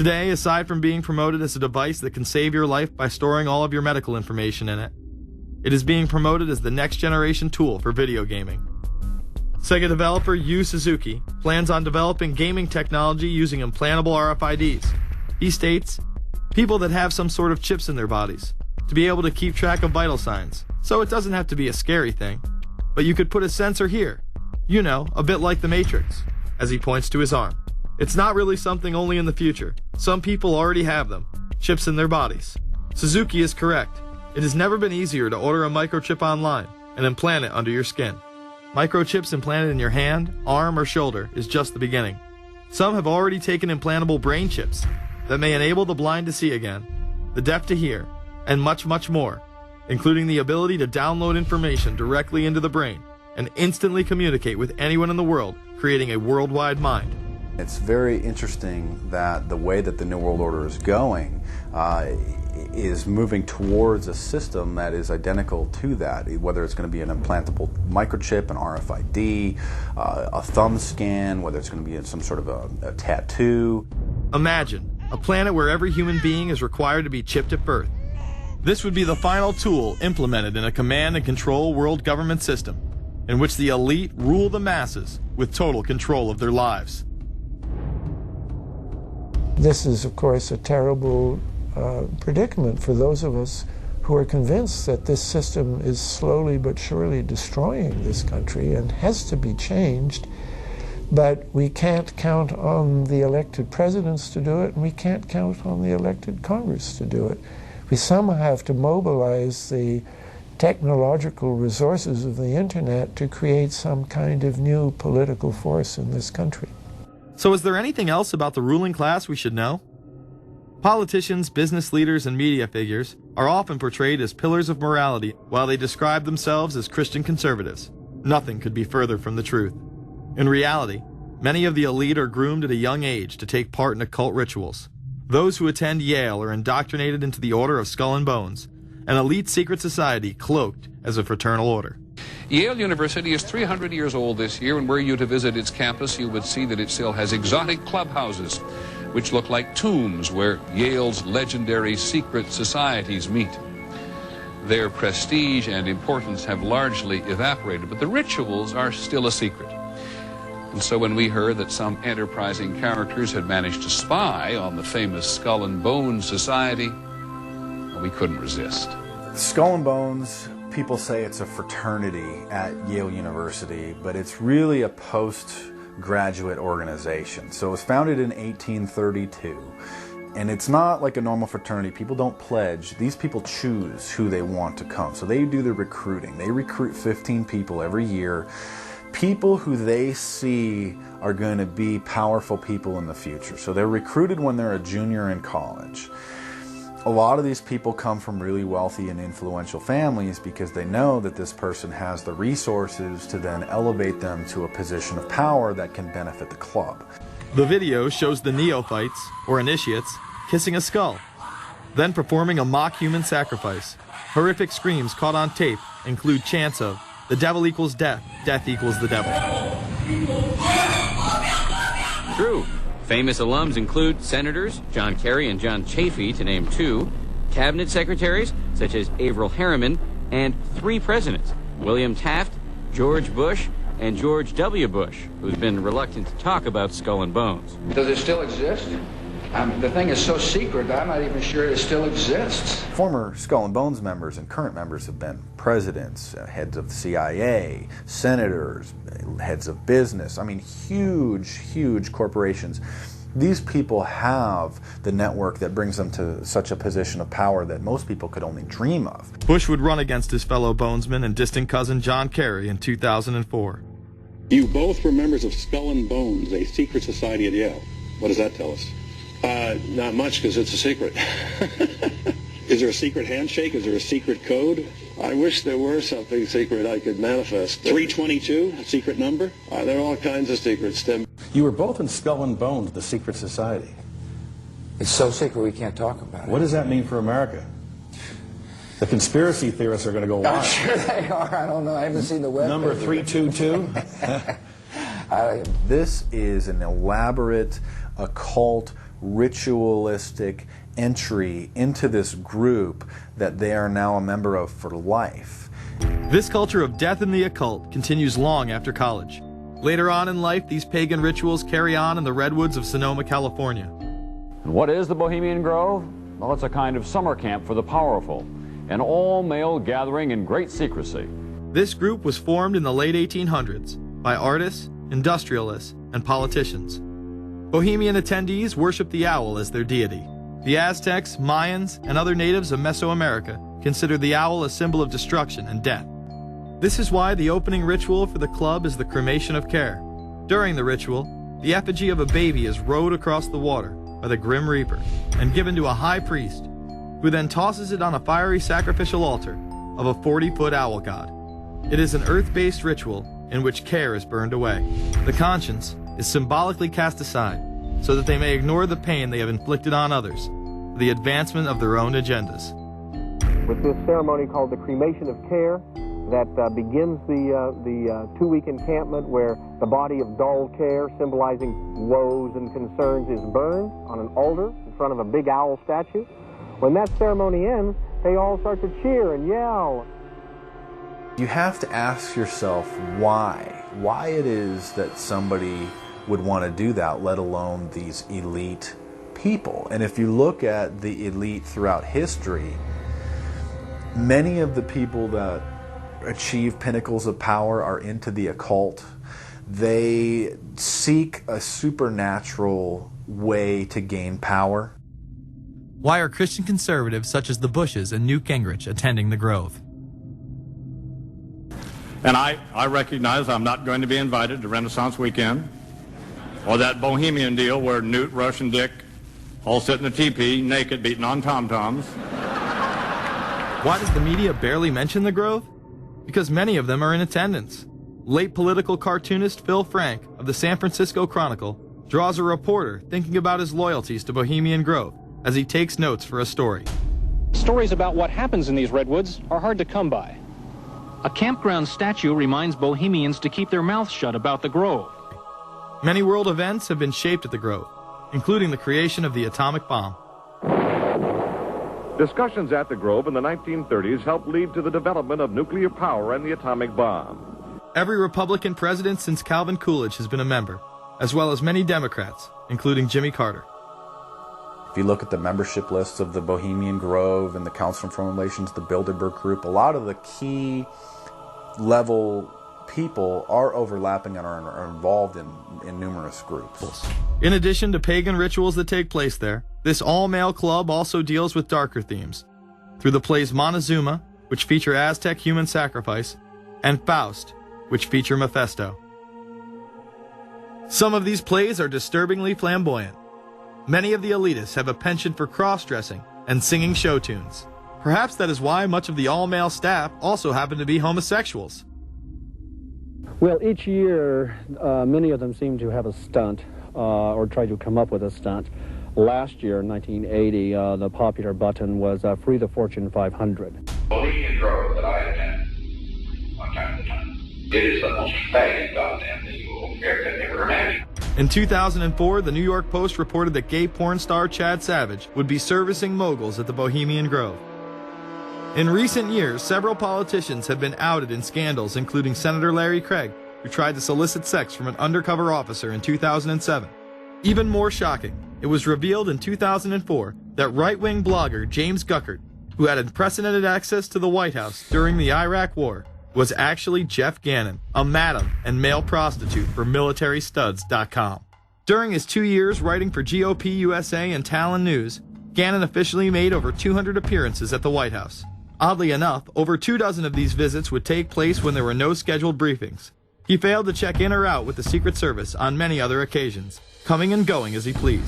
Today, aside from being promoted as a device that can save your life by storing all of your medical information in it, it is being promoted as the next generation tool for video gaming. Sega developer Yu Suzuki plans on developing gaming technology using implantable RFIDs. He states, people that have some sort of chips in their bodies, to be able to keep track of vital signs, so it doesn't have to be a scary thing. But you could put a sensor here, you know, a bit like the Matrix, as he points to his arm. It's not really something only in the future. Some people already have them, chips in their bodies. Suzuki is correct. It has never been easier to order a microchip online and implant it under your skin. Microchips implanted in your hand, arm, or shoulder is just the beginning. Some have already taken implantable brain chips that may enable the blind to see again, the deaf to hear, and much, much more, including the ability to download information directly into the brain and instantly communicate with anyone in the world, creating a worldwide mind. It's very interesting that the way that the New World Order is going is moving towards a system that is identical to that, whether it's going to be an implantable microchip, an RFID, a thumb scan, whether it's going to be some sort of a tattoo. Imagine a planet where every human being is required to be chipped at birth. This would be the final tool implemented in a command and control world government system in which the elite rule the masses with total control of their lives. This is, of course, a terrible predicament for those of us who are convinced that this system is slowly but surely destroying this country and has to be changed. But we can't count on the elected presidents to do it, and we can't count on the elected Congress to do it. We somehow have to mobilize the technological resources of the internet to create some kind of new political force in this country. So is there anything else about the ruling class we should know? Politicians, business leaders, and media figures are often portrayed as pillars of morality while they describe themselves as Christian conservatives. Nothing could be further from the truth. In reality, many of the elite are groomed at a young age to take part in occult rituals. Those who attend Yale are indoctrinated into the Order of Skull and Bones, an elite secret society cloaked as a fraternal order. Yale University is 300 years old this year, and were you to visit its campus, you would see that it still has exotic clubhouses, which look like tombs where Yale's legendary secret societies meet. Their prestige and importance have largely evaporated, but the rituals are still a secret. And so when we heard that some enterprising characters had managed to spy on the famous Skull and Bones Society, we couldn't resist. Skull and Bones, people say it's a fraternity at Yale University, but it's really a postgraduate organization. So it was founded in 1832, and it's not like a normal fraternity. People don't pledge. These people choose who they want to come. So they do the recruiting. They recruit 15 people every year, people who they see are going to be powerful people in the future. So they're recruited when they're a junior in college. A lot of these people come from really wealthy and influential families because they know that this person has the resources to then elevate them to a position of power that can benefit the club. The video shows the neophytes, or initiates, kissing a skull, then performing a mock human sacrifice. Horrific screams caught on tape include chants of, "The devil equals death, death equals the devil." True. Famous alums include Senators John Kerry and John Chafee, to name two, cabinet secretaries such as Averell Harriman, and 3 presidents, William Taft, George Bush, and George W. Bush, who's been reluctant to talk about Skull and Bones. Does it still exist? The thing is so secret that I'm not even sure it still exists. Former Skull and Bones members and current members have been presidents, heads of the CIA, senators, heads of business. I mean, huge, huge corporations. These people have the network that brings them to such a position of power that most people could only dream of. Bush would run against his fellow bonesman and distant cousin John Kerry in 2004. You both were members of Skull and Bones, a secret society at Yale. What does that tell us? Not much, because it's a secret. Is there a secret handshake? Is there a secret code? I wish there were something secret I could manifest. 322, a secret number? There are all kinds of secrets, Tim. You were both in Skull and Bones, the secret society. It's so secret we can't talk about it. What does that mean for America? The conspiracy theorists are going to go wild. I'm sure they are. I don't know. I haven't seen the web. Number 322? This is an elaborate occult ritualistic entry into this group that they are now a member of for life. This culture of death in the occult continues long after college. Later on in life, these pagan rituals carry on in the redwoods of Sonoma, California. And what is the Bohemian Grove? Well, it's a kind of summer camp for the powerful, an all-male gathering in great secrecy. This group was formed in the late 1800s by artists, industrialists, and politicians. Bohemian attendees worship the owl as their deity. The Aztecs, Mayans, and other natives of Mesoamerica considered the owl a symbol of destruction and death. This is why the opening ritual for the club is the cremation of care. During the ritual, the effigy of a baby is rowed across the water by the Grim Reaper and given to a high priest, who then tosses it on a fiery sacrificial altar of a 40-foot owl god. It is an earth-based ritual in which care is burned away. The conscience is symbolically cast aside so that they may ignore the pain they have inflicted on others for the advancement of their own agendas. With this ceremony called the cremation of care, that begins the two-week encampment where the body of dull care, symbolizing woes and concerns, is burned on an altar in front of a big owl statue. When that ceremony ends, they all start to cheer and yell. You have to ask yourself why it is that somebody would want to do that, let alone these elite people. And if you look at the elite throughout history, many of the people that achieve pinnacles of power are into the occult. They seek a supernatural way to gain power. Why are Christian conservatives such as the Bushes and Newt Gingrich attending the Grove? And I recognize I'm not going to be invited to Renaissance Weekend or that Bohemian deal where Newt, Rush, and Dick all sit in a teepee naked beating on tom-toms. Why does the media barely mention the Grove? Because many of them are in attendance. Late political cartoonist Phil Frank of the San Francisco Chronicle draws a reporter thinking about his loyalties to Bohemian Grove as he takes notes for a story. Stories about what happens in these redwoods are hard to come by. A campground statue reminds Bohemians to keep their mouths shut about the Grove. Many world events have been shaped at the Grove, including the creation of the atomic bomb. Discussions at the Grove in the 1930s helped lead to the development of nuclear power and the atomic bomb. Every Republican president since Calvin Coolidge has been a member, as well as many Democrats, including Jimmy Carter. If you look at the membership lists of the Bohemian Grove and the Council on Foreign Relations, the Bilderberg Group, a lot of the key level people are overlapping and are involved in numerous groups. In addition to pagan rituals that take place there, this all-male club also deals with darker themes through the plays Montezuma, which feature Aztec human sacrifice, and Faust, which feature Mephisto. Some of these plays are disturbingly flamboyant. Many of the elitists have a penchant for cross-dressing and singing show tunes. Perhaps that is why much of the all-male staff also happen to be homosexuals. Well, each year, many of them seem to have a stunt or try to come up with a stunt. Last year, in 1980, the popular button was Free the Fortune 500. Bohemian Grove that I attend one time at a time. It is the most faggot goddamn thing you will ever imagine. In 2004, the New York Post reported that gay porn star Chad Savage would be servicing moguls at the Bohemian Grove. In recent years, several politicians have been outed in scandals, including Senator Larry Craig, who tried to solicit sex from an undercover officer in 2007. Even more shocking, it was revealed in 2004 that right-wing blogger James Guckert, who had unprecedented access to the White House during the Iraq War, was actually Jeff Gannon, a madam and male prostitute for MilitaryStuds.com. During his 2 years writing for GOP USA and Talon News, Gannon officially made over 200 appearances at the White House. Oddly enough, over 24 of these visits would take place when there were no scheduled briefings. He failed to check in or out with the Secret Service on many other occasions, coming and going as he pleased.